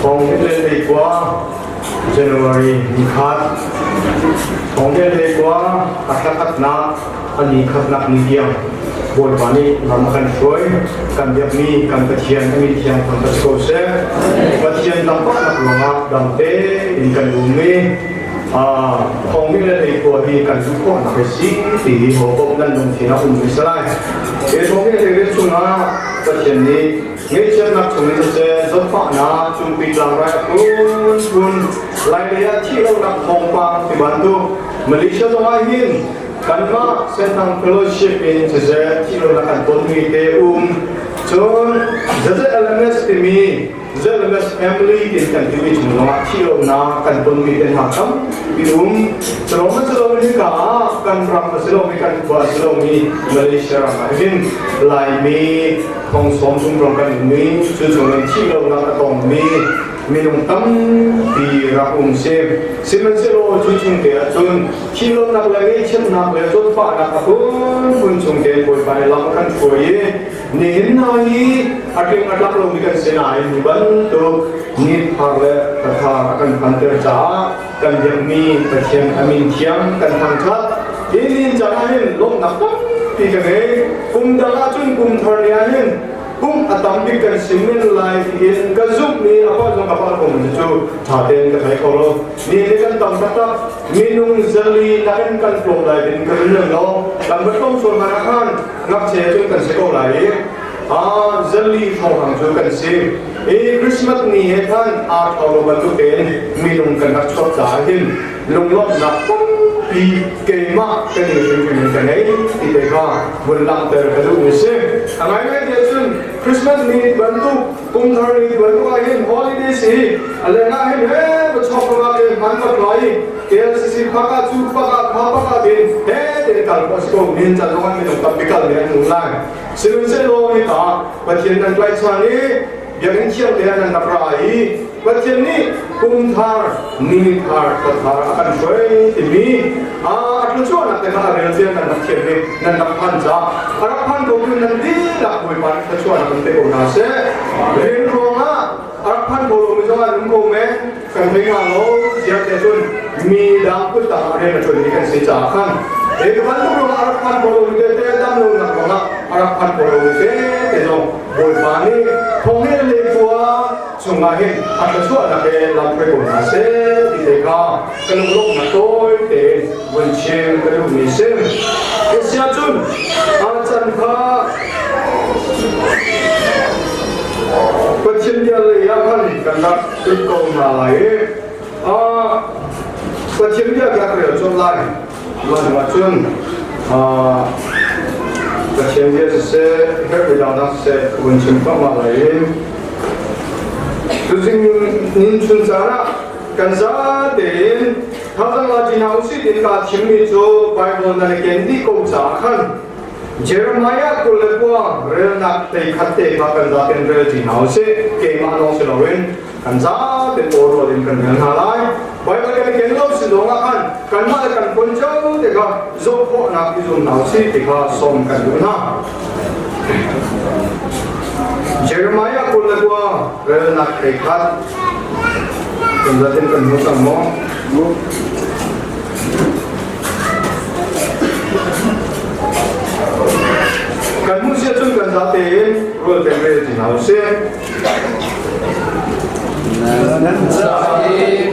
ของเดือนดีกว่า January มีคัดของเดือนดีกว่าคัดนักอันนี้คัดนักนิเดียมบนวันนี้เรามากันช่วยกันยับมีกันกระเทียนมีเทียนคนตะโกเซ่กระเทียนลำพักนักลงมาดำเต้อินกันดูมีของเดือนดีกว่าที่กันทุกคนนักสิ่งที่หัวผมนั้นลงที่นักอุ่นมิสไลเดี๋ยวของเดือนดีช่วงนั้นกระเทียนนี้เงี้ยเช่นนักช่วงนี้จะจดฝันนะจุ่มปีกลางไรคุณรายละเอียดที่เรานักทองฟังที่บันทึกมาเลเซียต้องหินกันมาเส้นทางเฟลโลชิพอินจะที่เรานักต้นมีเตจนจะLMS ที่มีLMS family ที่กันที่มีจุดว่าที่เรานักกันต้นมีเตหักครับที่จะเราไม่จะเราไม่กล้ากันพระมาจะเราไม่กันว่าจะเรามีมาเลเซียมาหินลายมีของสมจุ่มรวมกันมีจุดที่เรานักต้องมีลงตั้มปีรักเซมสิ่งนั้นเราจุดเดียวจนที่เรานักเลยเช่นนักเลยจนฝ่านักคุณจุดเดียวไปลำกันช่วยเน้นหน่อยอาทิตย์นักเรามีกันเสียหายมีบันตุนิดพาเลยกระทากันพันเตอร์จ้ากันยังมีกระเทียมอามินเทียมกันทางชัดที่นี่จะให้ลงนักตั้มปีกันเองกุมดาราจุนกุมทอร์เนียนกุมอัตมิกันสิมินไลฟ์อินกันซุปนี่อาภาจงกับพาผมจะจูชาเดนกับไฮโคโลนี่นี่กันตั้มตั้มมีนุ่งเซลีนักกันโปร่งไลฟ์อินกันเรื่องน้องกันไม่ต้องส่วนมานักขันนักเชียร์จุนกันเสกเอาไลฟ์เซลีทองหังจุนกันสิคริสต์มาสนี่เหตุท่านเอาลงบรรทุกเองมีนุ่งกันนักชดจ่ายหินลงรถนักตั้มปีเกมากกันอยู่เป็นกันไหนที่เด็กว่าบนลำเตอร์กระดูกมิเซ่ทำไมไม่เดี๋ยวซึ่งคริสต์มาสนี่บรรทุกกุมภาพันธ์บรรทุกอะไรฮอลิเดย์สิอะไรนะเห็นไหมมันชอบมาเองมันมาปล่อยเกลสิพักจูพักข้าพักดินเฮ้เด็กกันก็สกุลมินจันทร์วันมินตับปิกาเรียนหนุนไล่สิ่งที่เราไม่ต่างประเทศนั้นไกลชานี้ยังเที่ยวเดียนนับรายประเทศนี้กุมภานิมิตาปัทาอันช่วยที่มีทุกช่วงนั้นแต่ข้าเรียนเสียงนั้นประเทศนี้นั้นนับพันจ้าอารับพันตัวคุณนั้นดีหลักบุญปันทุกช่วงนั้นเป็นโอนาเซ่เรียนรู้มาอารับพันตัวมีสมาธิมุ่งมั่นกันเป็นงานโลเสียแต่ส่วนมีดาวพุทธาเรียนมาช่วยในการศึกษาขันเอกพันตัวอารับพันตัวมีแต่ดำลงนักว่าอารับพันตัวมีแต่จงบุญปันนี้คงให้เลี้ยงตัวช่วงนั้นอาจจะช่วยนักเรียนลำไปโอนาเซ่ที่เด็กก็กำลังลงมาโต้เต็มวันเช้าก็ดูมีเส้นเอเชียจุนอาจารย์ข้าปัจจุบันเลยยังพันกันนักตุกงมาเลยปัจจุบันยังเรียนจบเลยวันวันจุนปัจจุบันเสเฮร์บิดานัสเสวันจุนฟังมาเลยทุกสิ่งนินชุนสาระกันซาเดินถ้าจะมาจีนเอาสิดินการชิมมิจูไปบนนั้นเก่งดีกูจะขันเจอร์มายักกุลกว่าเรื่องนักเตะขัดเตะพักกันซาเป็นเรื่องจีนเอาสิเก่งมาลองสิเราเองกันซาเป็นโอรดินกันเงินหาไล่ไปวันนี้เก่งเราสิลงขันกันมากันคนเจ้าเด็กก็จบพวกนักที่จุนเอาสิเด็กก็ส่งกันดูนะเจอร์มายักกุลกว่าเรื่องนักเตะขัดกันซาเป็นกันรู้สังมองกันมุสยจุนกันซาเตนรู้เป็นเรื่องที่น่าเสียนันจะ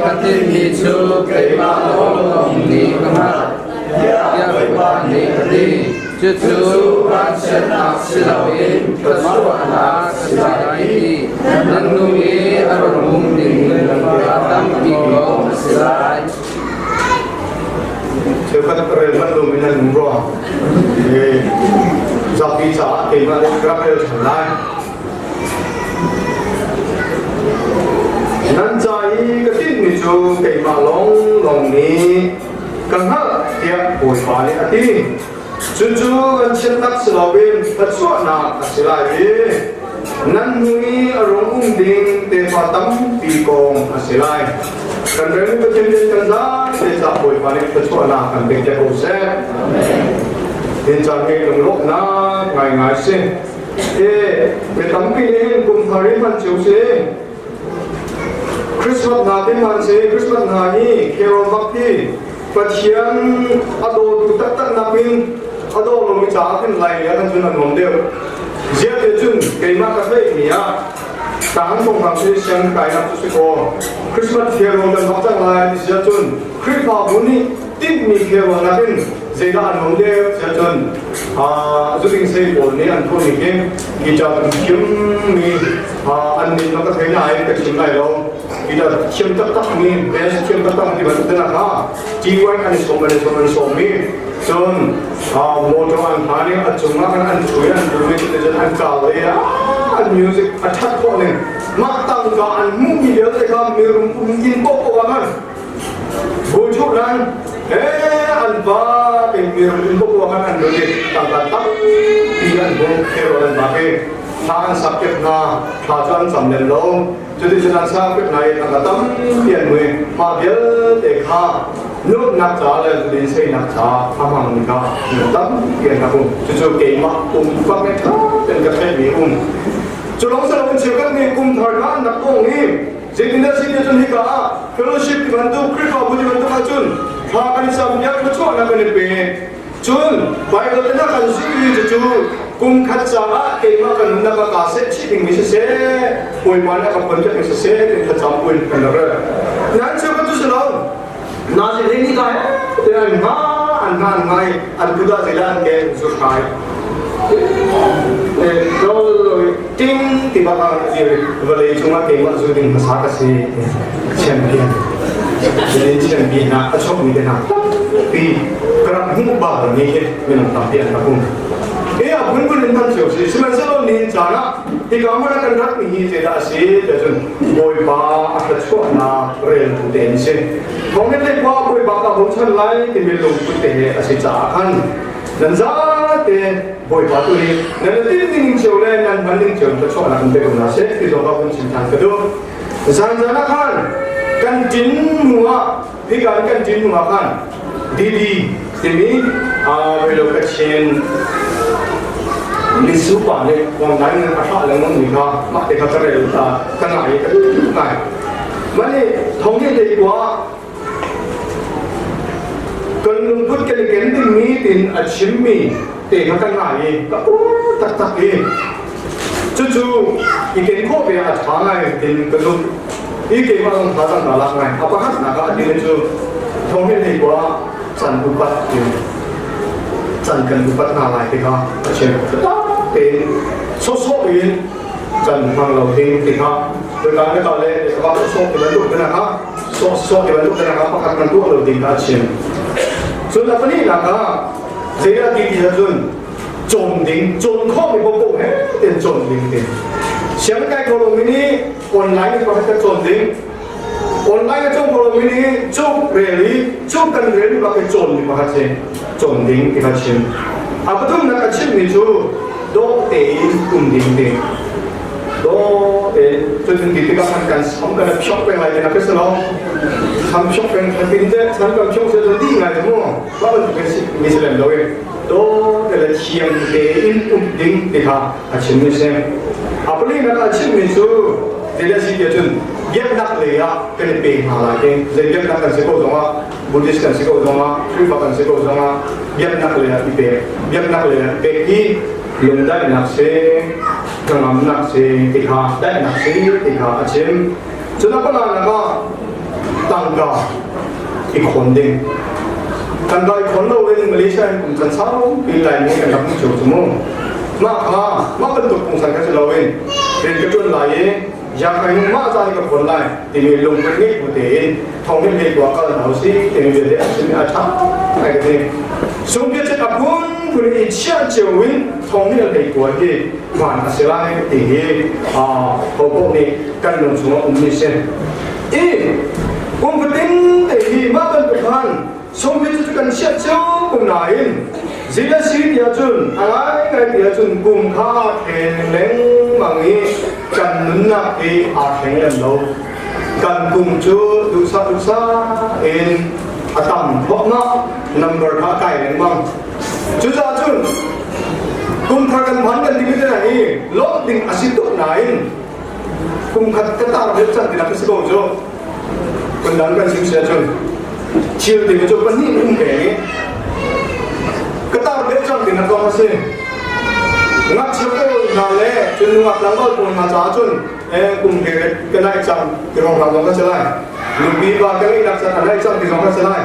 กัติมิจูเกมาโลลงนิกมาอยากไปบ้านนี้ดีจุดจูรันเชนักสิลาวินกระสวนักสิลาอีนันนุมีอารมณ์ดิ่งอาตัมกิโกสิลาCepat kerana dominan umrah, jadi saat kita kerap berjalan, nanti ketika itu kita long ni, kerana dia boleh balik hati, jujur mencetak selawin bersuara asilai, nanti orang unding tepatam pikong asilai. Kan ini berjumpa kan desa boleh balik bersuara kan bekerja proses. Insan ini lelok nak ngai sih. Betampi ini kum hari man cuci. ริสต์มาสนาที่มันเสคริสต์มาสนานี้เคโรบักที่ปะเทียนอโดตุตักตักนักบินอโดลงมิจฉาขึ้นไหลเนี่ยกันจนนนเดียวเจ้าเดือดจุนเกี่ยมากระเทยเนี่ยต่างส่งทางเสียงไก่นับสุดโกคริสต์มาสเคโรกันมาจากไหลเจ้าจุนคริสต์มาสบุนี้ติดมีเคโรนักบินเสียดายนนเดียวเจ้าจุนจุดที่เสียบนนี้อันทุนนี้กิจการคิมมีอันนี้นักกระเทยไหนแต่คิมไหนเราkita cium tak ni, biasa cium tak di batu tanah ha. Jiwa kan somi, son motoran hari acungan kan anjuran dulu kita jangan kau ya, music atas kau ni, matang kau mungkin dia tekam mirum mungkin pokok kan, bujuran, alba mirum pokok kan dulu tangkap pian bom kerolan bape. Than sakit na, thajan samden lo, jadi jangan sakit na yang katam pian mui, mabil dekha, nuk nak cale jadi saya nak cah, amang nikah, katam pian aku, cucu kemak pakai thah dan kafe ni Julong selalu cakap ni tharkan nak ni, jadi nanti dia tu nikah, fellowship dibantu, kerja abu dibantu kacun, thakan sambil kerja nak kena pe. Jun, baik kalau nak kan sih cucu, kaca kema kan nak kaset sih tinggi sese, poin mana kan pencet sese, kita campur kan ada. Nanti siapa tu selalu, nasi ini kah? Dengan angai, budak jalan ke surkai. Kalau ting tiba kan dia, boleh cuma kema sudah masak si champion. Jadi champion nak acok ni nak. Tapi kerana mubah ni memang tampilan aku. Pun lintan sih. Sebenarnya ni jana, di kamar akan rak ni tidak sih. Jadi boy ba akan cuak na rel putih ni sih. Kongin le ba boy ba ka bukan lain di belum putih asyik cakan. Dan zat boy ba tu ni. Nanti ni cewek dan banding cewek cuak nak untuk nasi. Di zaman pun cinta kedua. Zana kan jin mua, kan jin mua kan. Didi, ini belum kecil. Ini supa ni, orang lain asal lengan nikah, mak dia kata dia tak kena ini kan. Mana thongnya dia kuah. Kalau pun kalau gending ni tin acimmi, dia kena ini, tak ini. Cucu, ikan kopi asal ni tin kalau ikan orang pasang galak ni, apakah nak dia tu thongnya dia kuah san bupat ni. Jangan lupa nalai kita, macam ten sosok ini jangan malu ten kita. Berkali kali apa sosok dibantu dengan apa, sosok dibantu dengan apa karena tu kalau tinggal macam. So apa ni nak? Saya di jun, jom kau ni bopok ten jom ten. Siapa kalau ini online pakai jom. Online itu kalau ini jom kan rally pakai jom ni pakai jom kita cim. Apa tu nak cim ni tu do ding. Do tu kita kan sampai shopping lagi nak keselau. Sampai shopping tapi ni sampai shopping saya tu tinggal semua. Baru tu misalnya do kalau cium ding kita cim ni sem. Apa ni nak cim ni tu tidak sih dia tu. Dia nak leya kena pay halai. Jadi dia nak sekolah sama, Buddhist kan sekolah sama, Kristen kan sekolah sama. Dia nak leya pay. Dia nak leya pay ki lomda nak se, kengam nak se, tikha, dah nak se, tikha acem. Jadi apa nak tangga ikon ding. Tangga ikon tu orang Malaysia yang kumpulan sahaja, pilih ni kan dapat cuci semua. Mak bentuk kumpulan kasi lawan. Dan kecuali lain. Yang kami macam ni kapal lain, ini long pergi putih, thongin leh dua kali hausi, ini dia sini acak, kayak ni. Sungguh cakap pun punya ikhya jauhin, thongin leh dua ke, mana selai tinggi, pokok ni kan long semua sen. Penting tinggi, macam Tuhan, sungguh cakap ikhya jauh pun lain. Jika sih dia jun, agai dia jun kumkha kenleng mangi kan nunak di akhirnya lo, kan kumcu dosa atam pokna number kakai memang. Juga jun, kumkha kan bangan di mana ni, lo ding asituk lain, kumkha ketar betul tidak kesegojo. คนดังกันสิเสียจนเชื่อติดจนปันนี่อุ้มแก่ก็ตาเด็กจังติดนักร้องมาสิงัดเชื่อก็นาเล่จนงัดหลังก็คนมาจ้าจนกุมเกศก็ได้จังที่รองรับน้องก็จะได้ลูกบีบาก็ได้รักษาได้จังที่น้องก็จะได้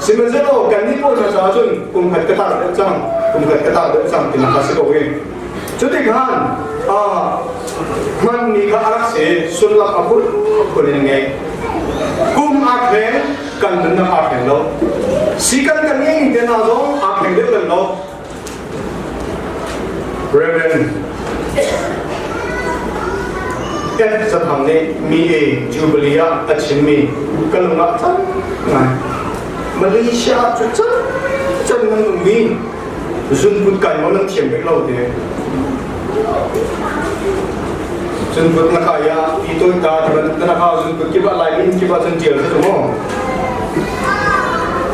สิมันจะโลกันนี่ก็มาจ้าจนกุมเกศก็ตาเด็กจังกุมเกศก็ตาเด็กจังที่นักสิโกเองจุดที่ขันมันมีการรักษาสุนทรภาพคนยังไงกุมอาเพงกันนั่นนะอาเพงเราสิกันกันยังเดินเอาจงอาเพงเดินเราเรเวนแค่จะทำเนี่ยมีจูบลีอาอัจฉริกันลงมาจังไงมาเลเซียจุดจังนั่นมีจุนพุทธกันมันนั่งเทียมไปเราเดียจุนพุทธนักขายาอีตัวตาที่มันนักข่าวจุนพุทธคิดว่าไลน์คิดว่าจุนเจียวใช่ไหม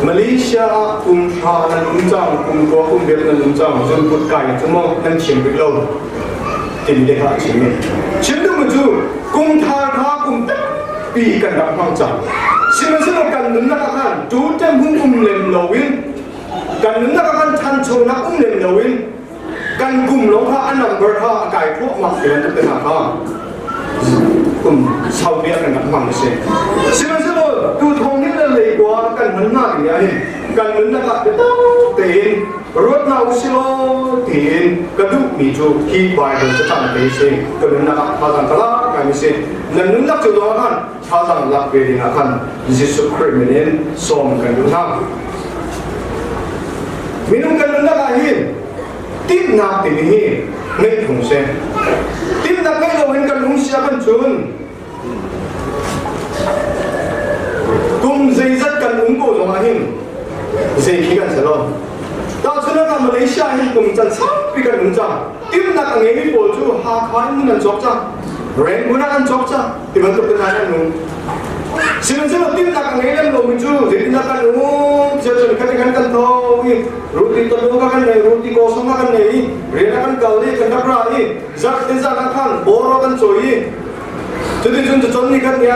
มาเลเซียกุมภาพันธ์นุ่งจังกุมกัวกุมเบียร์นุ่งจังจุนพุทธกันจุนมองนั่งเทียมไปเราติดเด็กหาชิมชิมดูมันจูกุมทารากุมปีกันดับห้องจังชิมมันสนุกกันนุ่งนักข่าวจูเต็มหุ่นเล่นโลวินกันนุ่งนักข่าวทันโชนักเล่นโลวินกันกลุ่มหลงพระอันนั้นเบอร์ท่าไก่พวกมักเดือนจะเป็นหาข้ากลุ่มชาวเบียกันกับมันเสียสิ่งนั้นสิโลดูทองนี่เลยกว่ากันเหมือนหน้าอย่างนี้กันเหมือนนะครับเตีนรถนาอุสิโลตีนกระดูกมีจูที่ใบเดินจะทำไปเสียก็เหมือนนะครับภาษาตลาดกันเสียนั่นนึกนักจุดว่ากันภาษาหลักเวทีนักกันยิสุคริสต์เนี่ยส่งกันดูทั้งมีนุ่งกันเหมือนนะครับหินติดนักติดนี่ไม่ถุงเส้นติดนักไม่เราเห็นกันลุงเสียกันจนกุมใจจัดกันลุงโกจงอาหินใจขี้กันเสียแล้วตอนนั้นก็มาเลเซียหินกุมจันทร์ปีกันลุงจังติดนักเงี้ยมีโปรจูหาขายนี่มันจบจังแรงบุญนั้นจบจังที่มันต้องเป็นอะไรนุ่งสิ่งที่เราติดนักเงี้ยเราไม่จูติดนักกันลุงจะจนกันโตรูที่ตัวลูกกันเลยรูที่โกสงกันเลยเรียนกันเกาหลีกันนักร้ายจักรที่จักรกันโบราณกันสวยจุดที่จุดนี้กันเนี่ย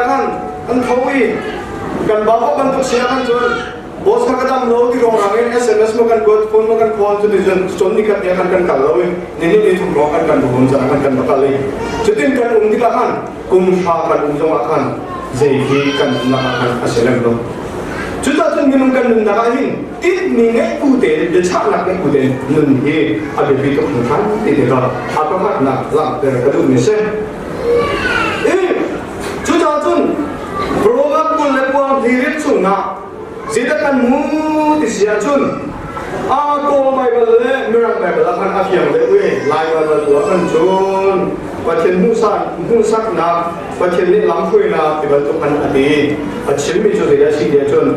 กันเขากันบ้ากันตุกเสียกันจนบอสกันดำโน้ตที่โรงแรม SMS มากันกดโฟนมากันคอลจุดที่จุดนี้กันเนี่ยกันเกาหลีนี่ถูกร้องกันบุญจักรกันบักเลยจุดที่กันที่กันกุมภาพันธ์จังหวะกันเจีกันนักกันอาเซียนโลจุดที่มีนุ่งกันนุ่งนักหินติดมีเงยกูเตะเดือดชักนักเงยกูเตะนุ่งเฮอาเบบีต้องทันติดเด็กก็อาต้องหักหนักหลังเตะกระดูกมิเซ่จุดที่โปรแกรมกูเล็กกว่าที่เรียกสุ่งนะสิ่งที่กันมูที่เสียจุนโกไม่เป็นเลยไม่รังแบบละคันอาเฟียงเลยเว้ยลายวันละคันจุนประเทศมุสักนะประเทศนี้ล้ำคุยนะที่บรรทุกพันอดีตประเทศมีจุดเดียวสิ่งเดียวจน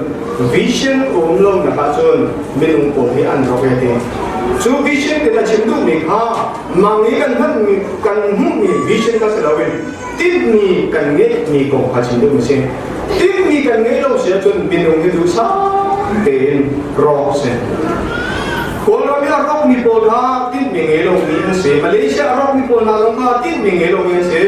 วิชั่นอุ้มลงนะครับจนไม่ลงปนที่อันเราเป็นที่จูวิชั่นที่เราชิมดูมีค่ามังนี้กันมันมีกันหุ่นมีวิชั่นก็เสียแล้วติดมีกันเงี้ยมีกองขัดชิมดูไม่ใช่ติดมีกันเงี้ยเราเสียจนเป็นองค์ที่ดูซาเป็นรอเสียคนเราไม่รักมีโปรดาติดมีเงี้ยลงมีเสียมาเลเซียรักมีโปรดาลงมาติดมีเงี้ยลงมีเสีย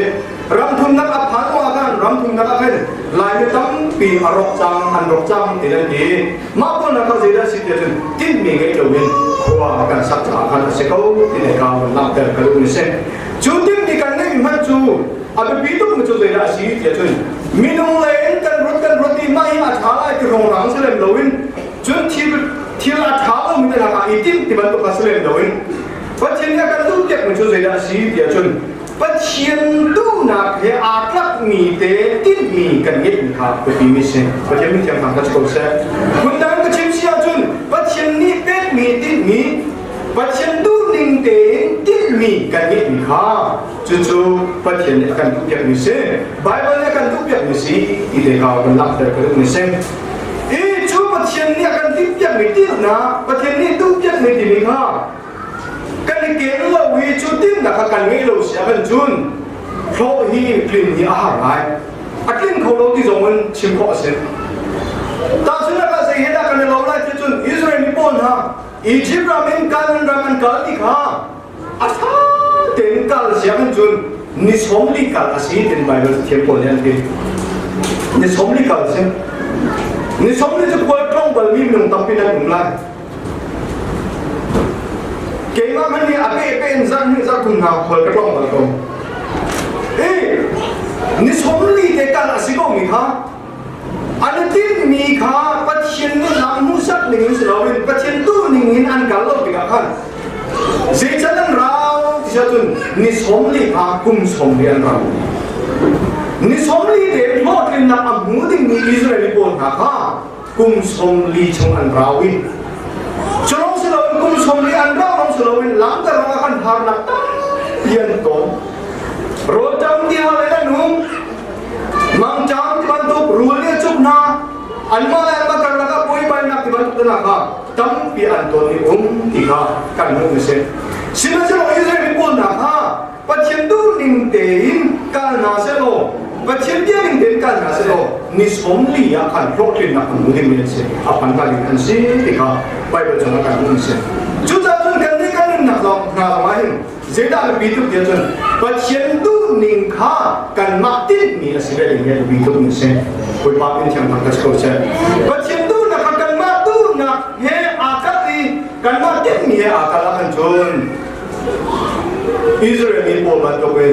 รำทุนนักอภัยว่ากันรำทุนนักอภัยลายไม่ต้องปีอรกจังอันรกจังที่นั่นเองมาคนนักเสียได้สิ่งเดียวติดมีเงี้ยลงมีว่ากันสักจากกันเสียเขาที่ไหนเขาลำเตะกระดูกมีเสียจุดที่มีกันเนี่ยมันจูอาเป็นปีตุกมันจูเลยนะสิ่งเดียวมีนุ่งเล่นกันรถที่ไม่อาถรรพ์ที่โรงแรมเสลมโดวินจุดที่อาถรรพ์มีแต่ละการอิติมที่บรรทุกเสลมโดวินปัจจัยนี้กันทุกอย่างมันจูเลยนะสิ่งเดียวปัจจัยดูนักเฮอาคักมีเตติดมีกันเย็นข้าไปปีมิเซนปัจจัยนี้ที่ทำกันจะโกรธคุณดังก็ชิมเสียจุนปัจจัยนี้เป็นมีติดมีปัจจัยดูนิ่งเตติดมีกันเย็นข้าจู่ๆปัจจัยนี้กันทุกอย่างมิเซนไบเบิลนี้กันทุกอย่างมิเซนอีเด็กเขาเป็นหลักแต่ก็มิเซนจู่ปัจจัยนี้กันทุกอย่างมิตินะปัจจัยนี้ทุกอย่างมิติมีข้ากันเกลือวิจุดที่นักการเงินเราเสียกันจุนเพราะฮีกลิ่นที่อาหารไรกลิ่นของเราที่ส่งมันชิมข้อเสียแต่สุดท้ายเสียดายกันเราไล่ที่จุนอิสราเอลญี่ปุ่นฮะอียิปต์รามินการรามันการที่ข้าอาชาเต็นการเสียกันจุนนิสมลิการอาศัยเต็นไบเบิลเทียมคนยันที่ นี่สมลิกันเช่นนี่สมลิจะควรต้องบรรลุหนึ่งตั้งปีนั้นหนึ่งล้านเก่งมากมันนี่อาเป้เป็นจันนี่จันคุณหาควรก็ต้องบรรลุนี่สมลิเด็กกันอาศัยก็มีค่ะอันที่มีค่ะปัจจัยนี้นำมุสักหนึ่งสิเราเป็นปัจจัยตู้หนึ่งอันกันลบไปกันเสียจันเราที่จะตุนนี่สมลิค่ะกุมสมลิอันเรานี่สมลีเด็กโลดเป็นนักอัมหูดิ่งมีอิสราเอลปนหาค่ะกุมสมลีชงอันราวิฉลองสลาวินกุมสมลีอันราลองสลาวินหลังจากเราคันหานักเพียนต้นโรจังที่อะไรนั่นนุ่มมังจังที่บรรทุกรัวเลี้ยจุกนาอันมาแล้วมากันแล้วก็ป่วยไปนักที่บรรทุกตัวนักค่ะตั้งปีอันต้นนี้ที่ค่ะกันมุ่งเส้นสิ่งที่เราอิสราเอลปนหาค่ะปัจจัยตู้นิ่งเต็มการนาเซโลปัจจัยเดียวนิ่งเต็มการนาเซโลนิสมลีอาคันโปรตีนนักมุ่งเงินเส้นอาพันการเงินเส้นที่ค่ะไปเป็นจังหวะการมุ่งเส้นจุดนั้นกันนี่กันนักลองนักมาเห็นเจด้าเป็นบิดุเดียวจนปัจจัยตู้นิ่งค่ะกันมาติดมีอาศัยเรื่องเงี้ยบิดุมุ่งเส้นคุยปาเป็นช่างทางการสกัดเส้นปัจจัยตู้นักกันมาตู้นักเฮอาคัตีกันมาติดมีเฮอาคัลกันจนอิสราเอลมีโปรมันตัวเป็น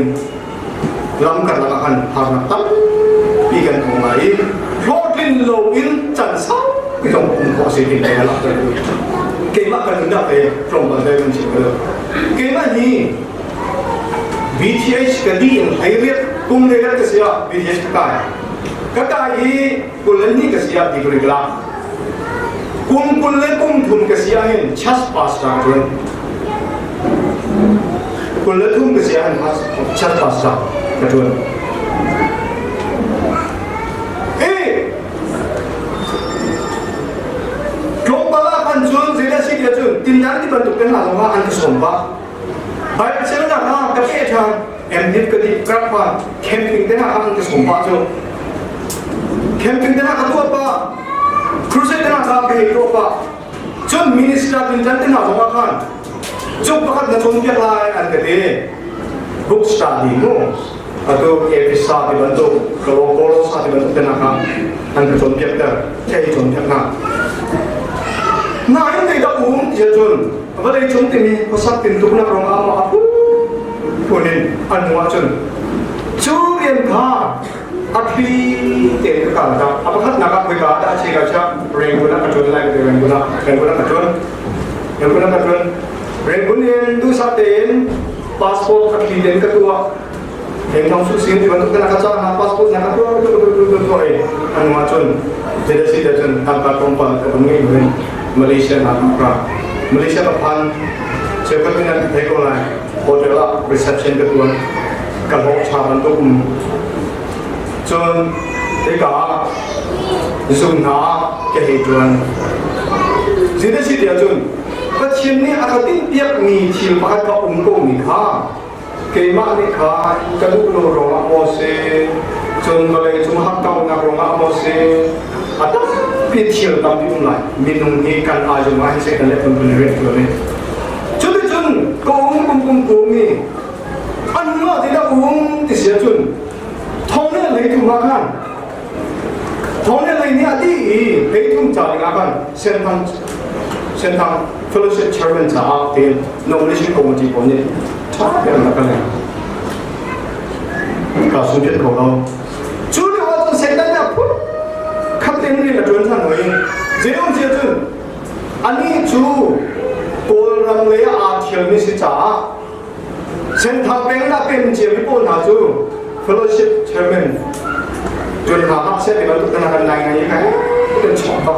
ลำกันละกันหานักตั้งปีกันตรงไหนโปรตีนโลอินจันทร์ซ้ำไม่ต้องคุ้มครองสิ่งที่ได้รับเลยเกี่ยมากันถึงได้ตรงกันได้เป็นสิ่งเดียวเกี่ยมานี้ BTS กันดีไอ้เรื่องกุ้งเด็กก็เสีย BTS ก็ได้ก็ได้กุลนี่ก็เสียดีกว่าละกุ้งกุลเล่กุ้งทุนก็เสียเห็นชัสพาสต์กันกุลทุ่มก็เสียหันมาชัดภาษากระตุ้นโลกบาลาพันจุนเสียสิกระตุ้นตินยันที่บรรทุกเป็นหลังว่าอันที่สมบัติไปเชื่อหน้ากับเพื่อนทางเอ็มดิฟก็ดีกราฟว่าแคมปิ้งเดินหน้าอันที่สมบัติจูแคมปิ้งเดินหน้ากับตัวป้าครูเซเดินหน้ากับเพื่อนตัวป้าจนมินิสตราตินยันเดินหน้าสมบัติกันจุดประคับนั้นชนเกี่ยวกับอันเดียบุ๊กสตาร์ดิ้งนู้atau episode dibentuk kalau saat dibentuk tenaga dan contohnya kayak contohnya nah ini tidak dia John apa dari contoh ini pasal pintu nak orang apa aku punin anu John curian kah akhir teh kalau apakah nak mereka ada cakap cakap rengguna kacun lagi rengguna kacun rengguna itu saten paspor akhir dan ketua yang langsung sih dibantu kena kaca paspor nak ketua itu anu macam jadi sih dan tanpa kompal ketemu Malaysia nak Malaysia depan siapa dengan tekolah hotel reception ketua kalau cara untuk John mereka zona kehidupan jadi sih dia John Kecil ni akan tiap ni cil pakai kau umum ni kah, kemak ni kah, kaduk lo orang mose, John boleh cuma hak kau nak orang mose, atau kecil tapi umlai minum ni kan aja main saya dah lepas beli tu ni. Jadi John kau umum ni, anu tidak umum di sini John, thongnya lagi tu makan, thongnya lagi ni adi, lagi tu cari makan, senang fellowship chairman sa atin nomination committee po niya tak yan na kanya kasunod ko lang Julie Watson sekta niya po kapten nila doon sa noy zero zero ani chu polram leya atil ni si cha senang peng na pen jemi po na chu fellowship chairman doon ha set iba to na kan nai nai ka ito chokpa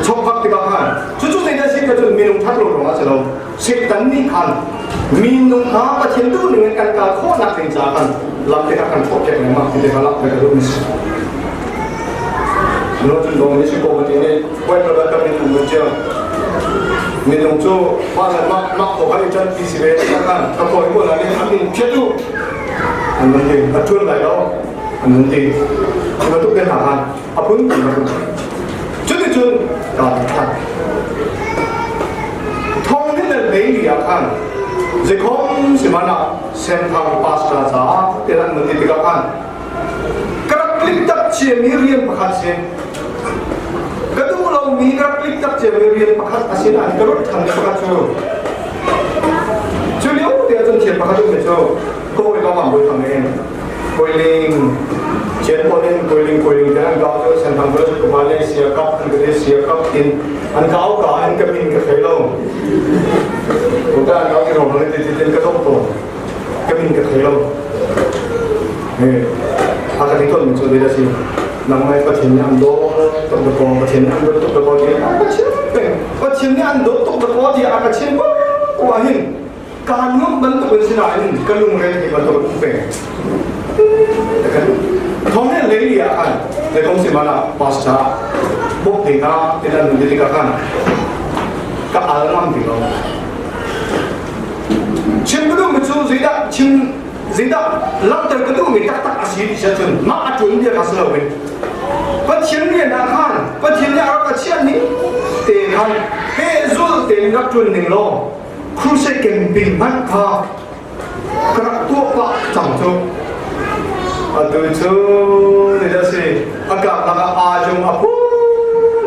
chokpa tiga kan cucu saya sih kerja minum thaklo rumah selalu setan ni kan minum apa cendu dengan kan kau nak kerjakan lampu akan fokus memang tidak kalap mereka rumus lalu dong ni sih kau ini kau berada minum macam minum tu mana mak kau hari jangan disibet kan kau ibu lagi ambil cendu nanti atur lagi nanti kita tu kenal apa pun jadi John kan thong ni le lei ya kan jekom simana sentang pastra sa telan nanti tiga kan kerak klik tak เชียมีเรียนประคัดเชียก็ดูเรามีรับคลิกตักเชียมีเรียนประคัดอาชีพอันก็รถทางประคัดโชว์ช่วยเลี้ยวเดี๋ยวจนเชียประคัดด้วยโชว์ก็ไปก็หวังบุญทำเองคุยลิงเชียคนเองคุยลิงแต่นั่นก็เอาฉันทำเรื่องกุมารเลยเสียกับอันก็ได้เสียกับกินอันเขาก็อันก็มินก็เคยลงผมก็อันเขาที่เราทำในติดก็ต้องโตก็มินก็เคยลงอาการที่ต้นมันจะได้สินำไปประเทศอันโดตกตะกอนประเทศอันโดตกตะกอนที่อาการเช่นเป็นประเทศอันโดตกตะกอนที่อาการเช่นก็ว่าเห็นการเงินมันตกเป็นสิ่งใดก็ลุงเรียนที่มันตกเป็นแต่กันท้องเนี่ยเลยอ่ะกันเลยต้องสิมาละภาษาบุกถึงนะที่นั่นมันจะติดกันก็อาลัมที่เราชิมก็ดูมันชูสิดาชิมZida, lantar kedua ni tak asli sejun, mak acun dia kasih lawin. Pecian ni nak kan, pecian ni orang pecian ni, tekan, hezul tekan acun ni lo, krusi camping mana, kerak tua pak jangco, aduh tu, ni dah si, agak ajung apa,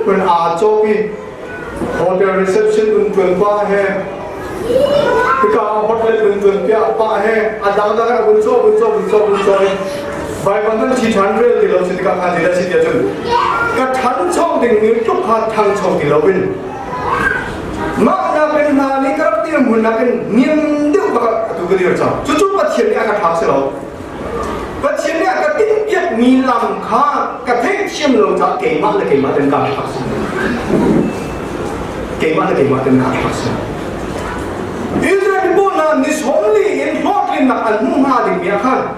pun ajoki, hotel reception pun tuan he. Kita hotel bentuk dia apa ada bentuk baik mana si chandra di laut sedikit kan tidak si dia tu kat hancur dengan tu kat hancur di laut mana pun nani kerap dia menggunakan niat bakat tu kerja macam cucu pacien ni akan hasil laut pacien ni akan tinggiat milam kah kathek siam laut tak kemat dan kah hasil kemat dan kah hasil Israel pun ni somli yang hotlin nak anmah di biarkan.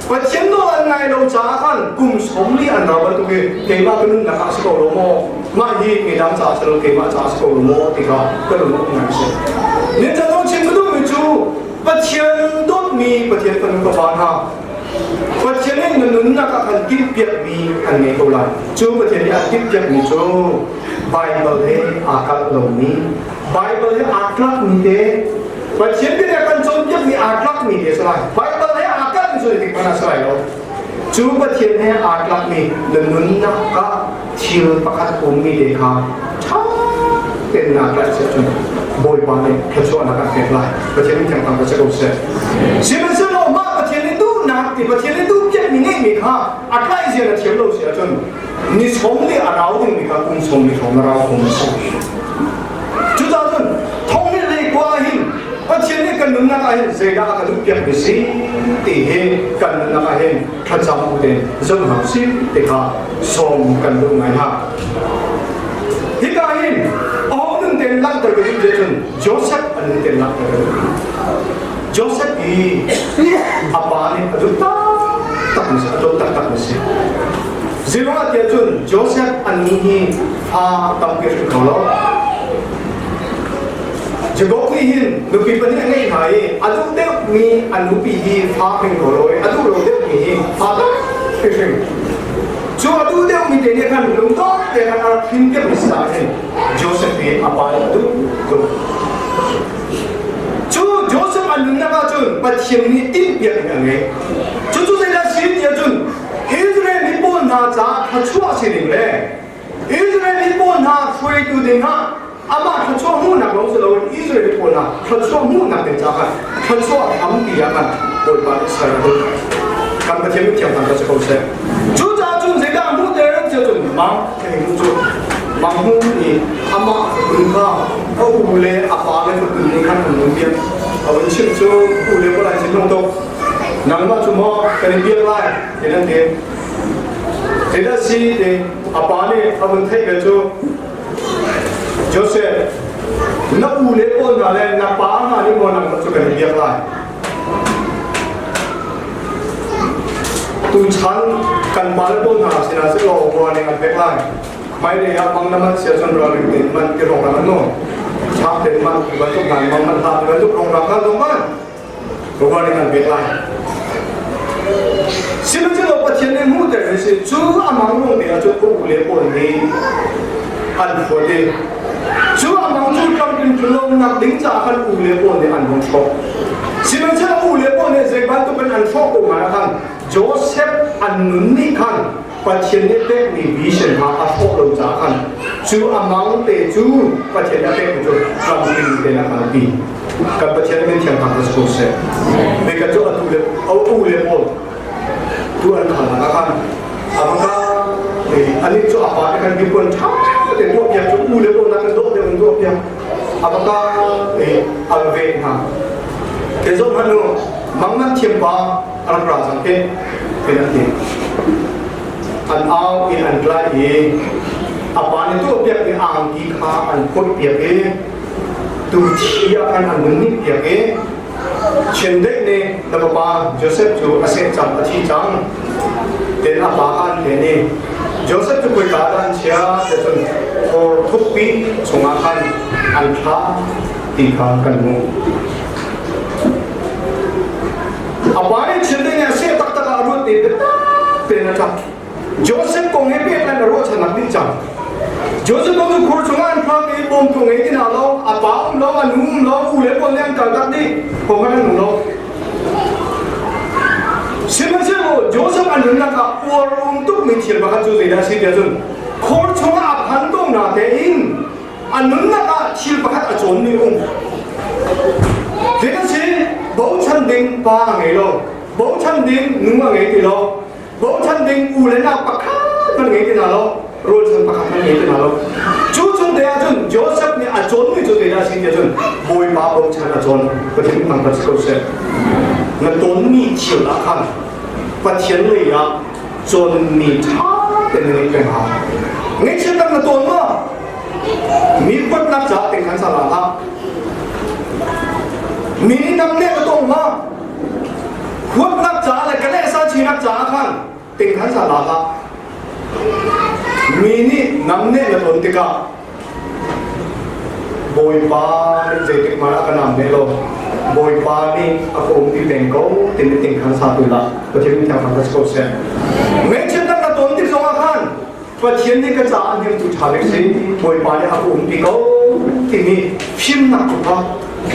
Pacien tu anai lo jakan kum somli anda betul ke kema kenun nak kasih kau lomo. Mahi midam sah selalu kema kasih kau lomo tiga kenun ngasih. Ni jangan cing betul macam pacien tu ni pacien kenun kebanah. Pacien ni nenun nak akan kipiak ni anai kau lah. Cuma pacien ni kipiak ni cuma Bible ni akal lo ni. Bible ni akhlak ni deh. Pacien ni akan contoh ni akhlak ni deh selai. Bible ni akal ni sudah di mana selai lo. Cuma pacien ni akhlak ni lenun nak ka cil pakat umi deh ka. Ten nak kat secun. Boy panen kecuali nak kat lai. Pacien ni jangan tak cakap usah. Siapa seno mak pacien ni tu nak di pacien ni tu biar ni ni ka. Akhlak ini ada cil lo secun. Ni somli arau ni ka kum somli arau kum somli. Jutaan, thong ni leh kuahin, pacien ni kan nunga kahin, zeda kan upiak besi, tihe kan nunga kahin, kacang uden, zong hausin, teka som kan nunga ha. Hikahin, orang ten lang terkejut jejun, Joseph an ten lang terkejut. Joseph ini apa ni? Aduh tak mesti. Zilong dia jun Joseph an ini tampil kalau. Jogok ni hin, nupi pani angai hai. Adu dek ni anupi hi fahing koroi. Adu lo dek ni hi fahing fishing. So adu dek ni dia kan lungtok dia kan arah pintar besar ni. Joseph ni apa itu tu. So Joseph anu nak cun, pacien ni timpiak angai. Cucu saya sih dia cun. Israel ni pun nak jah kacua sini le. Israel ni pun nak free tu dengar. Ama kacau mu nak langsung lawan Israel pun nak kacau mu nak dengarkan kacau kami dia kan berbagai sesuatu kan macam itu yang kita cakap saya juta jun saya mu derek jun mang muncul mang mu ni ama berubah kau boleh apa yang berkumpul kan mungkin awak cinta boleh boleh cinta tu nama cuma kerja lah dengan dia tidak sih apa ni awak thay kerja Joseph, nak boleh pun kalau nak paham ni pun nak macam dia lah. Tujuan kan balik pun harus nasi lo buat dengan baik lah. Mai dia bang nama siapa orang ini man kerong orang no. Cak dengan bentuk kan man tak bentuk orang kan tu man. Buat dengan baik lah. Sebenarnya lo pacien ni muda ni sih. Cuma amang dia cukup boleh pun ni. Alfode. Cuma maksud kami belum nak dengarkan ulepo ni anbon shop. Sebenarnya ulepo ni saya bantu pen anshop tu mana kan Joseph anuni kan ปัจเจกเด็กมีวิชั่นหาอัพโหลดจากกันจูอามังเตจูปัจเจกเด็กจูกำลังเป็นนักการปีกับปัจเจกเป็นเชียงทางสกุลเซ่เด็กจูอัตุเลเอาอูเลโอตัวอันขันนะครับอามังกาอันนี้จูอาปาเด็กกันมีคนช้าเด็กตัวเพียงจูอูเลโอนักการโดดเด็กตัวเพียงอามังกาอัลเวนฮะเกี่ยวกับนั้นมังนันเทียมปาอันปราศจากเป็นอันนี้อันเอาอินอันกลายเองอาปานี่ตัวเปียกนี่อ่างกีขาอันพดเปียกเองตูที่อันมันนิดเปียกเองเช่นเด็กนี่นับปาโจเซฟจูอาเซจับอาทิจังเดินอาปาอันเดนี่โจเซฟจูคุยกับอันเชียแต่จนพอทุกปีส่งอาคันอันท้าตีขากันงูอาปานี่เช่นเด็กนี่เซตักตะการุตีเป็นนะครับโจเซฟคงให้เปียกนั่นรู้ชนะดิจังโจเซฟคงจะคุยชงอันพระมีบอมตรงนี้ที่น่าเราอาปาเราอันนุ่มเราอูเล่บอลเลี้ยงกันกันดิผมไม่ได้หนุ่มเราสิ่งนั้นสิโจเซฟอันนั้นนะครับวอรุ่งตุกมีเทียนมากันจู่ๆได้สิเดียวจนคุยชงอันพันตรงนั้นเองอันนั้นนะครับเทียนมากันอาจารย์นี่องเดี๋ยวสิบ่าวชันดิงป้าไงเราบ่าวชันดิงนุ่มไงที่เราบ่าวชันดิงอูเล่นอาปะข้ามันไงที่น่าเรารูลสังปะข้ามันไงที่น่าเราจู่ๆเดียวจนโจเซฟเนี่ยอาจารย์นี่จู่ๆได้สิเดียวจนบ่อยป้าบ่าวชันอาจารย์ก็ถึงมันก็จะเสร็จงั้นต้นมีเชี่ยวละคันปะเทียนเลยอ่ะจนมีท่าเป็นอะไรกันฮะงั้นเช่นนั้นต้นว่ามีคนนับจ่าเป็นขันสลาฮะมีน้ำเลี้ยงต้นว่าคนนับจ่าอะไรกันเนี่ยสาชีนับจ่าคันเป็นขันสลาฮะมีนี่น้ำเลี้ยงต้นติกาบอยปาเจติกมาแล้วกันน้ำเลี้ยงบอยปานี่อาคมที่เป็นเขาติดขันสาตุละก็จะมีทางทางสกุลเซ่ไม่เช่นนั้นต้นที่สองคันปะเทียนนี่ก็จะอันนี้จุดฉากสิบอยปานี่อาคมที่เขาที่มีพิมพ์นักภาพ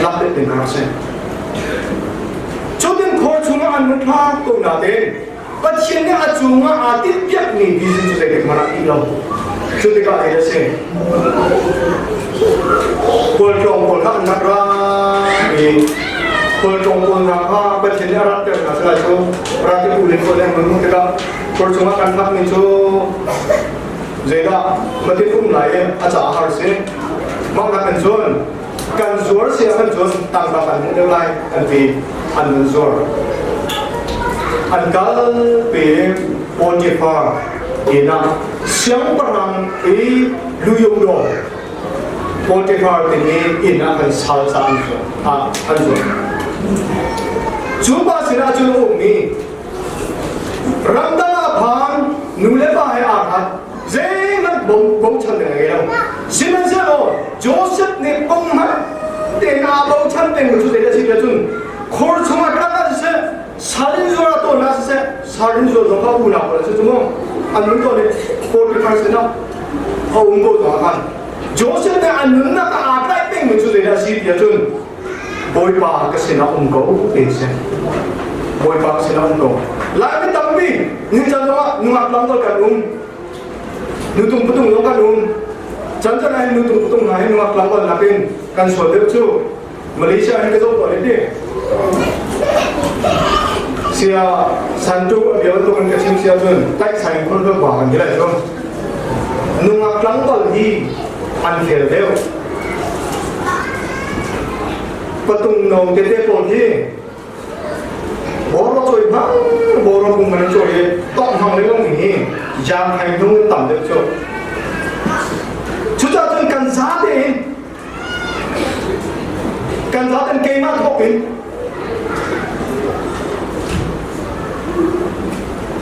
รับได้เป็นอะไรเช่นจุดที่ขอช่วยอันนั้นพาตัวนาเดนปัจเจียนเนี่ยอาจุงอาทิตย์ยักษ์นี่ดิฉันจะเด็กมาละอีกแล้วจุดที่ก็อะไรเช่นคนจงคนข้างนักราคนจงคนนักข้าปัจเจียนเนี่ยรัฐเดียวกันใช่ไหมชูรัฐที่ผู้เลี้ยงคนเลี้ยงมันมุ่งที่ก็คนจงกันนักนี่ชูเจ้ามาที่พุ่มไหลอาจารย์หาเสียมองนักกันชนกันจวดเสียกันจนต่างกันเท่าไรอันที่อันนั้นจวดอันก็เป็นโอจิฟาเอ็นะเสียงปรังลุยงโดโอจิฟาเป็นอินะกันสาวสาวอันจวดจูบาสินาจูนุมีรังดาพันนุเลบาให้อาคัดเจ้ามันบ่ชันเองแล้วสิ่งนั้นเสียโลโจเซฟเนี่ยกงมาเต็งอาบ่ชันเต็งก็จุดเดียวสิเดียวจุนคนสมัยนั้นก็เสียสารินโซราตัวนั้นเสียสารินโซราเขาอุณาคนเสียจุ่มอันนั้นตัวเนี่ยโคตรฟังเสียนะเขาอุ้มตัวตัวกันโจเซฟเนี่ยอันนั้นก็อาได้เต็งก็จุดเดียวสิเดียวจุนบอยปาก็เสียนะอุ้มเขาเต็งเสียบอยปาก็เสียนะอุ้มเขาไล่ไปตั้งปีนี่จะว่านุ่งอัดลำตัวกันอุ้มนูตุงปุตุงลงกันนุ่มจันทร์ไหนนูตุงปุตุงไหนนูอักลังกันนับเป็นกันสวดเดือดชูมาเลเซียนี่ก็ต้องตัวเด็กเสียสันตุเดี๋ยวตัวมันก็ชิมเสียจนใต้สายคนเริ่มว่ากันที่ไรจนนูอักลังกันที่อันเดียวเดียวปุตุงนองเตะปนที่บอร์ช่วยบ้างบอร์คงมันช่วยต้องทำเรื่องนี้ยามให้นุ่งต่ำเด็กช่วยชุดจะจนกันซาเดนกันซาเดนเกย์มากทุกปี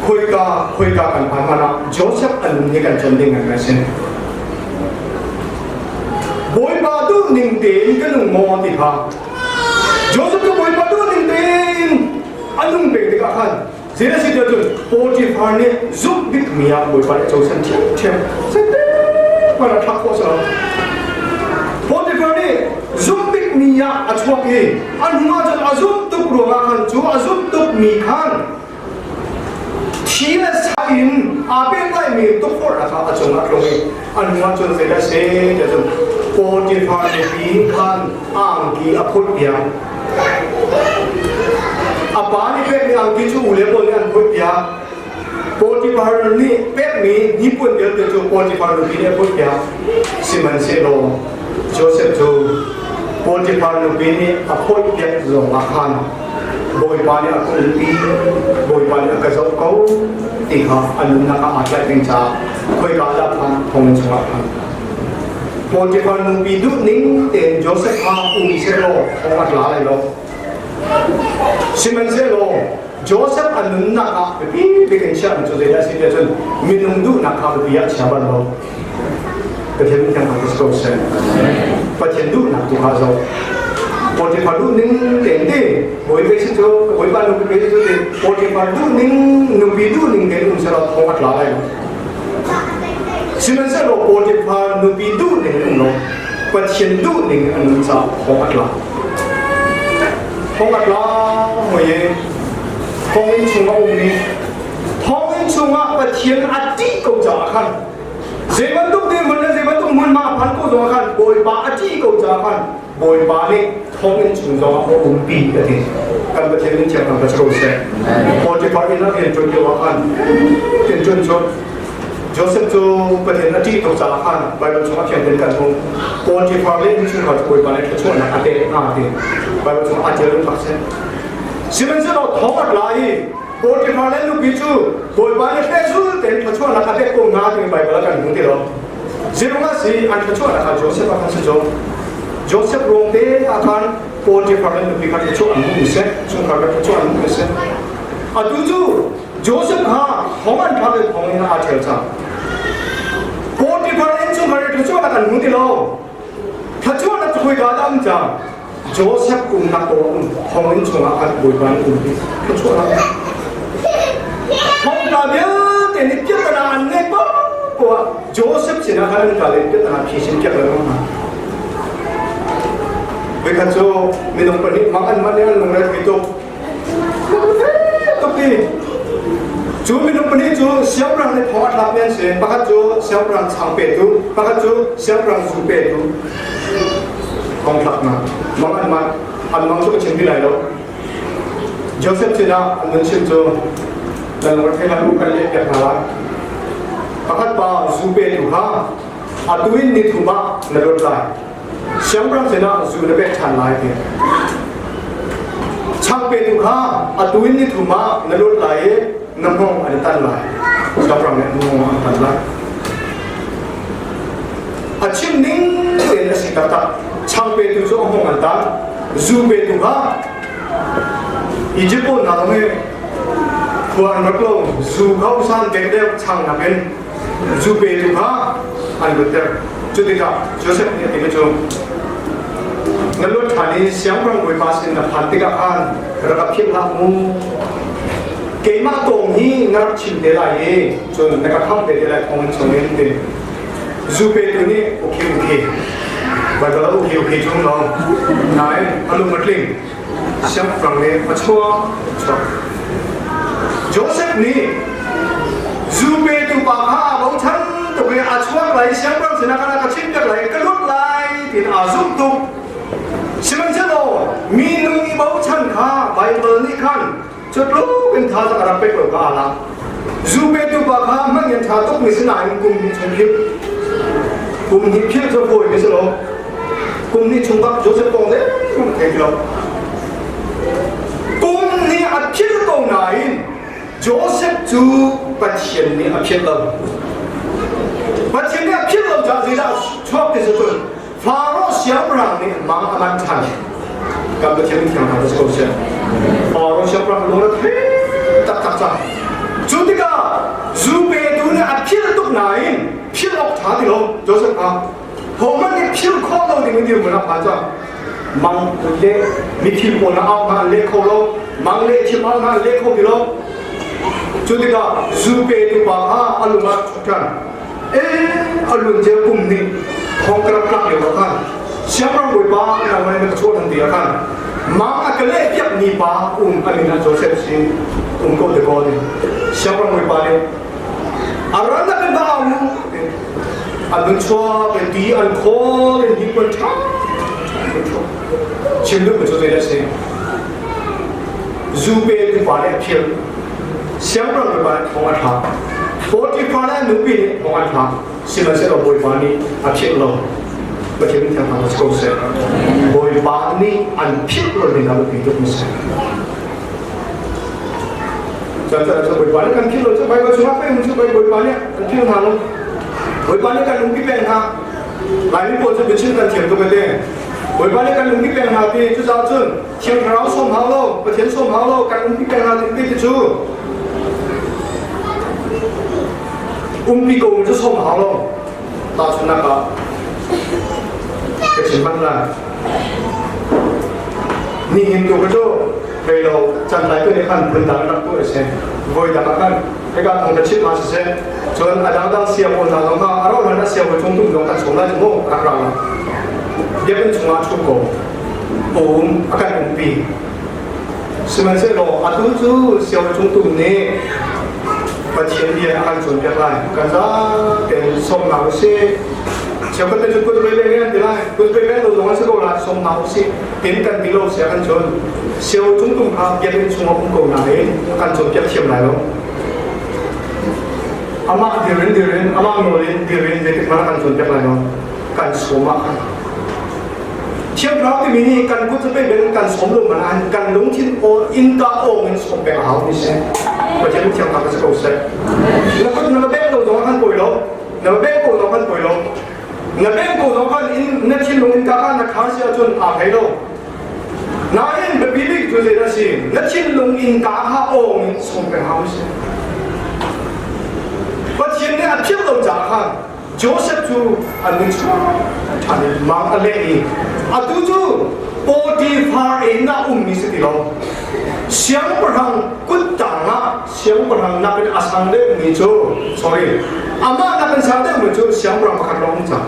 คุยกันผ่านมาแล้วโจเซฟอันนี้กันจนดิ่งกันไหมเช่นบอยปาดูนิ่งเด่นกันนุ่งมอติฮะโจเซฟก็บอยปาดูนิ่งเด่นอันนุ่งเด่นที่กัน เสียสิเดียวจนโปรตีฟานี่ซุปบิ๊กมีอาบุยปาร์โจสันเทียมเสร็จมาทักโคสระโปรตีฟานี่ซุปบิ๊กมีอาอัจฉริยะอันมาจากอาซุปตุกรัวกันจูอาซุปตุกมีขันที่นั่นสายอิน เป็นไม่มีตุ๊กโคตรนะครับจงรักลงอันนั้นจนเสร็จแล้วเสร็จจะจนโปรตีพาในปีขันอ่างกีอพุทธยาอาปานี่เป็นอ่างกีชูเลี้ยบนอันพุทธยาโปรตีพานี่เป็นมีญี่ปุ่นเดียวจะจูโปรตีพาในปีนี้พุทธยาซิมันเซโลโจเซฟจูโปรตีพาในปีนี้อพุทธยาลงอาคารโดยปานี่อคุลปีโดยปานี่อกระจกเขาตีขาอันนั้นนะครับอาจจะเป็นชาคุยกันแล้วพันคงชนะพันโปรตีพาในปีดุนิ่งเต็นโจเซฟฮาอุมิเซโลของอัตลาเลยโลซิมันเซโลโจเซฟอันนั้นนะครับพี่เป็นชาติจุดเดียวสิเดียวจนมีนุ่มดูนะครับพี่อาชาบันโลก็เทียบกันกับสโตเซนประเทศดูนักตัวเขา Poti padu ning tende, boy besi tu, boy padu besi tu, poti padu ning nubidu ning tende unsara thomat lalai. Siapa lo poti padu nubidu ning lo, paciendu ning unsara thomat la. Thomat la, moye, thongin cunga umni, thongin cunga pacien ati kau jakan. Zaman tu dia mana zaman tu mun ma pan kau jakan, boy ba ati kau jakan. Boy balik thongin chungzo o umpi ati kan ba themin chep kan ba chro se po ti pa ina gen chon yo kan ken chon chon Joseph to pa then ati to cha kan ba ba chunga chen den kan thong po ti pa le chung ka boy balik chon na ate na ate ba ba chung a je lu pa se simen se lo thong lai po ti pa le lu bi chu boy balik te chu den chon na ate ko nga ti ba ba kan hung ti lo zirunga si an chon na ka Joseph ka se jo Joseph Rongde akan poti pakai lebih kat cuan musim, cuma kat cuan musim. Atuju Joseph ha, hongan pakai hongan ajar sa. Poti pakai cuma kat cuan akan mudi lo. Cuan nak cuy gadam jam. Joseph nak orang hongan cuma akan bukan mudi. Cuan. Hong kabel ini kita nak aneh apa? Joseph sih nak kalian kalian kita nak kisah kita orang. Begitu minum penik makan mana mengenai itu, tapi cuma minum penik tu siapa orang ni pawat lapian sih, pakat tu siapa orang sampai tu, pakat tu siapa orang sampai tu, kontak na, makan anmang tu kecil ni lo. Joseph cina anmang tu dalam waktu lalu kali dia kalah, pakat pa sampai tu ha, atuin ni tu ma nerot lah. Siapa yang sedang sudah bercakap lagi? Sampai tu kah? Atuin ni tu mak nalut lagi, nampung ada tan lagi. Siapa yang nampung ada tan lagi? Acim ning dia nasi kata. Sampai tu so orang ada, sampai tu kah? Ijib pun namanya Tuan Maklo, Zukau san berdeh cang namen, sampai tu kah? Anggota. Jadi tak, Joseph ni tiga tu. Nalut tadi siapa yang boleh pasin nak hantikan kerana pihak mu. Kema tong ni nak cinta lagi, so nak ham beda lagi orang cengeng ni. Zupe tu ni okey. Baiklah okey cuma long. Naik alu matling. Siapa orang ni macam Joseph ni Zupe tu pakar bau chan. Tapi acuan lagi siapa yang nak cinta lagi kelut lagi tin azum tu. Sebenarnya minum bau chan kah Bible ni kan cutlu kan thasa karapet lo kala. Zupe tu bakha mang yang catuk misalnya kum ni cungkip, kum ni pil tu boy misalnya, kum ni cungkap Joseph tong deh, kum kekilo. Kum ni apil tong lain Joseph tu pasien ni apil lo. Pasien ni apil lo jadi dah cuak di situ. Faro siapa orang ni mang aman chan. Kalau kita ni yang harus kau siapa. Faro siapa orang lorot tak. Jadi kan, Zupe tu ni apil tu nain, pil ok cari lo, Joseph ah. Homan ni pil kau lo dengan dia mana macam. Mang le, mikir pun awak le kau lo, mang le cipal mang le kau bilo. Jadi kan, Zupe tu bah alumat cukan. Alun je kum ni. Kongkrap kap dia kan, siapa yang boleh namanya kecuali dia kan, mak akalnya tiap ni Alina Joseph si, kau dekor ni, siapa yang boleh aran na kan ba mu adun chua ke di an kho le di kon cha chim lu ko de se zu pe ku ba le phil xiang ra ko ba thong a tha 40 pa na nu pi ni thong a tha si ma se ro boi ba ni a phil lo ba thim thang ha ko se boi ba ni an phil lo ni na pi to seจะบริบาลกันที่เราจะไปก็ช่วยไปมันจะไปบริบาลเนี่ยกันที่เราทำบริบาลเนี่ยกันลุงที่เป็นฮะหลายคนจะไปชื่อกันเถียงตัวกันเลยบริบาลเนี่ยกันลุงที่เป็นฮะที่จะจะจนเถียงเราส่งเขาเราประเทศส่งเขาเรากันลุงที่เป็นฮะที่จะชูปีโกงจะส่งเขาเราตาชนะก็เป็นสิ่งบังละนี่เห็นตัวก็โจเวลาจันทร์ไหนก็ในขั้นพื้นฐานนักตัวเช่นบริการกันในการทำกระชิดมาเช่นจนอาจารย์เสียคนหลังมาเราหน้าเสียคนทุ่งทุ่งลงกันสมได้จมูกรักเราเดี๋ยวเป็นช่วงชุกโกอาการเป็นปีสมัยเสร็จเราอาตุจูเสียคนทุ่งทุ่งนี้ประเทศเดียอาการส่วนเดียวกันกันจะเป็นสมเราเสียเชื่อกันเป็นจุดกุศลเรื่องนี้ได้ไรกุศลเรื่องเราลงมาสักวันสมเราสิเป็นกันที่เราเสียกันจนเสียวจุ่มตุ่มครับยังเป็นช่วงของกูไหนกันจนจะเทียมไหนแล้วอามาเดือนอามาโนลินเดือนเด็กมากันจนจะไหนแล้วกันสมมาเทียมเราที่มีนี่กันกุศลเป็นกันสมลงมันอันกันลงทิ้งโออินกาโอมันสมเป็นหาวนี่ใช่ประเทศเทียมกันสักวันเสร็จแล้วก็นั่นแบ่งเราต้องกันป่วยแล้วนั่นแบ่งกูต้องกันป่วยแล้วนั่นแบ่งกูต้องกันอินนั่นทิ้งลงอินกากันนักข่าวเสียจนอาภัยแล้วนายเป็นบิลิกตัวเดียวสินั่นชิ้นลงอินกาฮาโองส่งไปหาวิเศษว่าทีนี้อันที่เราจากฮะโจเซฟจูอันนี้ชัวร์อันนี้มังอะไรอีอันตู้จูโอดีฟาร์เองน่ามีสติเราเสียงประทังกุดต่างอ่ะเสียงประทังนับเป็นอาสังเดมีจู sorry อามานับเป็นสังเดมีจูเสียงประทังขัดร้องจัง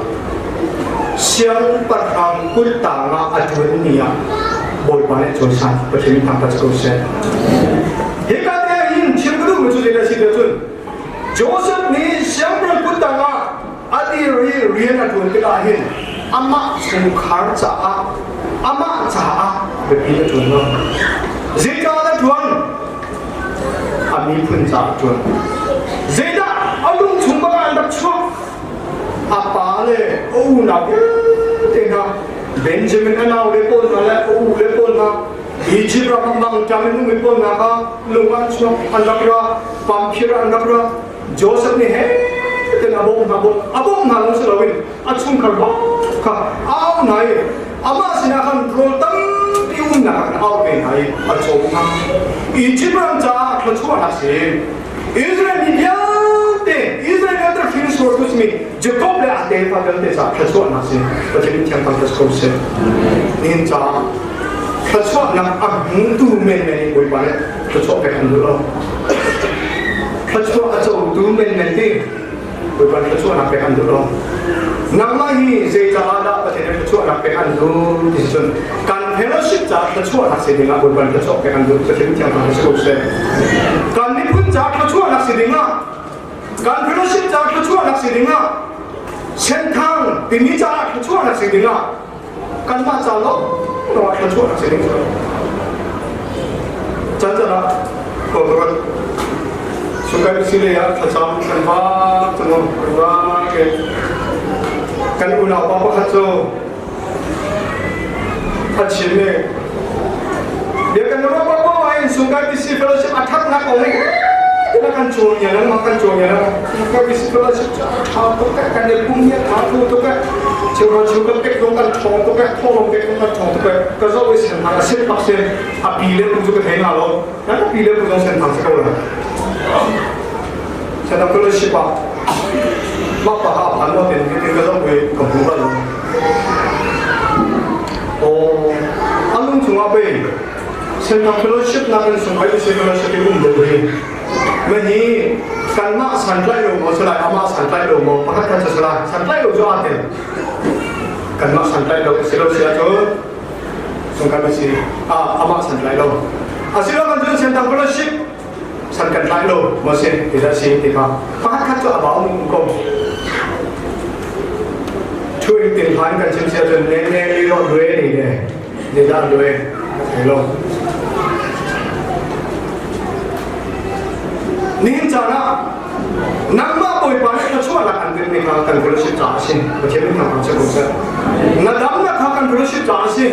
เสียงประทังกุดต่างอ่ะอันทุนนี้อ่ะบอยบาลจนสั่งประเทศนี้ทำการสกุลเช่นเหตุการณ์นี้ยินเชื่อมกันด้วยจุดเด่นสิ่งเดียวกันโจเซฟนี่เสียงประกุตังอ่ะอดีตเรียนอันทุนก็ได้เห็นอามาสุขาจ้าอามาจ้าแบบนี้ทุนเนาะเจ้าอันทุนอามีพุ่นจ้าทุนเจ้าอาลุงชุมบ้านดับชัวอาปาเลยโอ้หนักเต็งนะเบนจามินอันเอาเล็บปนมาแล้วโอ้เล็บปนมาอีจิปต์รับบางจามินนุ่มเล็บปนนะคะลุงอันชัวอันนักราปัมพิราอันนักราโจเซฟนี่เฮ้เป็นอาบงหาลงสลาวินอัดชุ่มขันบ้าค่ะเอาไหนอามาสินะคันโปรตั้งที่อุ่นหนักเอาไปไหนอัดโจมค่ะอีจิปต์รังจ้าเขาชัวร์นะสิอิสราเอลนี่เดียวเต้อิสราเอลแต่ฟิลิสต์ก็สมิจะกอบเลยอาเดนพักกันเตจ้าเขาชัวร์นะสิประเทศนี้ที่ทำการสกุลเช่นนี่จ้าเขาชัวร์นะอับมุนดูเมนเมนบอยบาร์เขาชัวร์ไปกันดูแล้วเขาชัวร์อาจจะดูเมนเมนที่บอยบาร์เขาชัวร์นับไปกันดูแล้วนักมาฮีเจจ้าดาประเทศนี้เขาชัวร์นับไปกันดูที่สุดการเฟลชิปจ้าเขาชัวร์นักเสียงอ่ะบอยบาร์เขาชัวร์ไปกันดูประเทศนี้ที่ทำการสกุลเช่นการนิพุนจ้าเขาชัวร์นักเสียงอ่ะการเฟลชิปจ้าเขาชัวร์นักเสียงอ่ะเส้นทางปีนี้จ้าเขาชัวร์นักเสียงอ่ะการมาจ้าล้อเราเขาชัวร์นักเสียงจันทร์นะก็แบบสุขภาพสิเลยอ่ะถ้าจำกันว่าตัวน้องว่ากันอุณหภูมิพัดโจพัดชิมเนี่ยเดี๋ยวกันว่าไอ้สุขภาพสิเฟลชิปอัดทักนักเอาเลยแล้วกันโจรอย่างนั้นมากันโจรอย่างนั้นสุขภาพสิเฟลชิปท้าตัวกันเด็กพุ่งเนี่ยท้าตัวกันเชื่อว่าสุขภาพลงกันท้องตัวกันท้องลงกันลงกันท้องตัวกันก็จะเอาเส้นทางเส้นปักเส้นอ่ะปีเล็บคุณจะไปเห็นอะไรนั่นก็ปีเล็บคุณต้องเส้นทางสักวันฉันทำก็เลยชิบะว่าป่าพันว่าเป็นที่ก็ต้องไปกับผู้บ้านโอ้อันนู้นถึงว่าไปฉันทำก็เลยชิบนั่นเป็นสมัยที่ฉันก็เลยชิบที่อุ้มเด็กเลยเมื่อนี้การมาสันไลโลมาสลายอามาสันไลโลมาพักกันจะสลายสันไลโลจะอาเดนการมาสันไลโลเสียเสียจนสงการไม่สิอามาสันไลโลอาศิลป์กันจนฉันทำก็เลยชิบ ฉันกันไล่โลมาเสียติดอาชีพติดครับฟ้าคัดจะเอามึงก็ช่วยติดพันกันเชื่อจนเน้นลีโร่ด้วยนี่เนี่ยนี่ด้านด้วยไอ้โลนี่จ้านะนักมาป่วยปานก็ช่วยละกันเป็นการกันกระชิดจ่าสิประเทศนี้ทำความเชื่อผมเชื่อนักดำนักข้ากันกระชิดจ่าสิ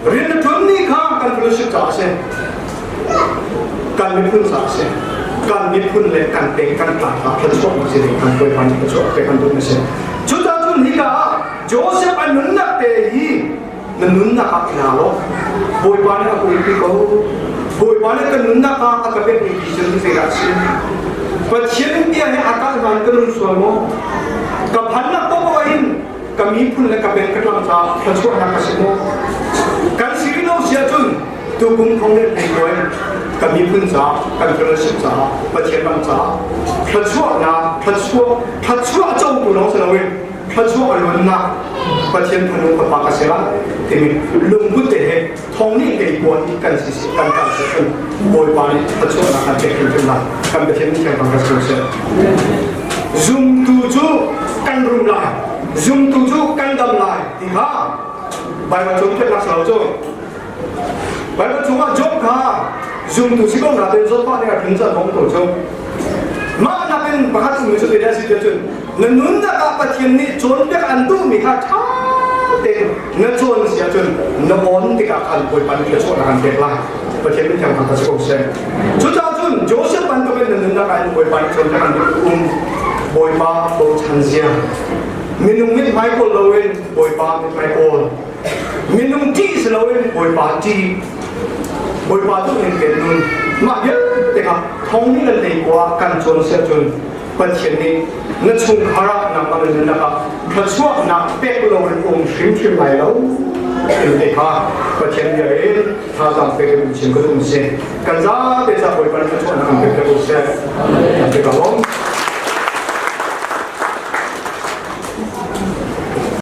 เรียนทุนนี่ข้ากันกระชิดจ่าสิการมีพื้นจ่าสิการมีพื้นเล็กการเต็งการกลางการช่วยมันสิการป่วยปานก็ช่วยไปกันดูไม่ใช่ชุดนั้นทุนนี่ก็โจเซฟอันนั้นนักเตะฮีนั่นนั่นนักขับนาโลป่วยปานก็ป่วยพี่ก็ป่วยปานก็นั่นนักข้าก็เป็นอีกสิ่งที่เสียสิPasien dia yang akan mengandung suamo, kepanak pokoknya kami pun nak kabel kelam sah, kecuali nak kasihmu. Kan sirino siapun, tukung konglet ekoi, kami pun sah, kan terusik sah, pasien bang sah, kecuali jauh tu orang selalu, kecuali alun nak, pasien penuh kepakaselan, ini lembut deh, thongni ekoi kan sisi kan kasihkan, boy bani kecuali nak kasihkan jumlah. Kan berjadi macam apa sahaja. Zoom 7 kan rumlah, Zoom 7 kan damlai. Tiga, baik macam kita nak selalu. Baik macam job kah, Zoom 7 sih kau nak benzo pak ni ada dong tu job. Mak nak ben bahat tu mesti dia sih tu. Nenun nak apa tiang ni, job dia andu mikha thang. Ngejon sih tu, nemon tiga kan boleh pan kita soal akan deklah. Berjadi macam apa sahaja. Sudah Joseph bantu kita mendengarkan boy pan contohkan boy pa boy chansia minum mit Michael Lowen boy pa mit Michael minum tea Lowen boy pa tea boy pa tu yang kedun mak dia tengah thong ni lelai kuah kan Joseph jun pasien ni ngecung harap nak mendengarkan kecuali nak pek Lowen shim lai lau ini kah pasien dia ini thasam pek shim kedun sih kan zah desa boy pan kecuali nak pek kedun sih tapi kalau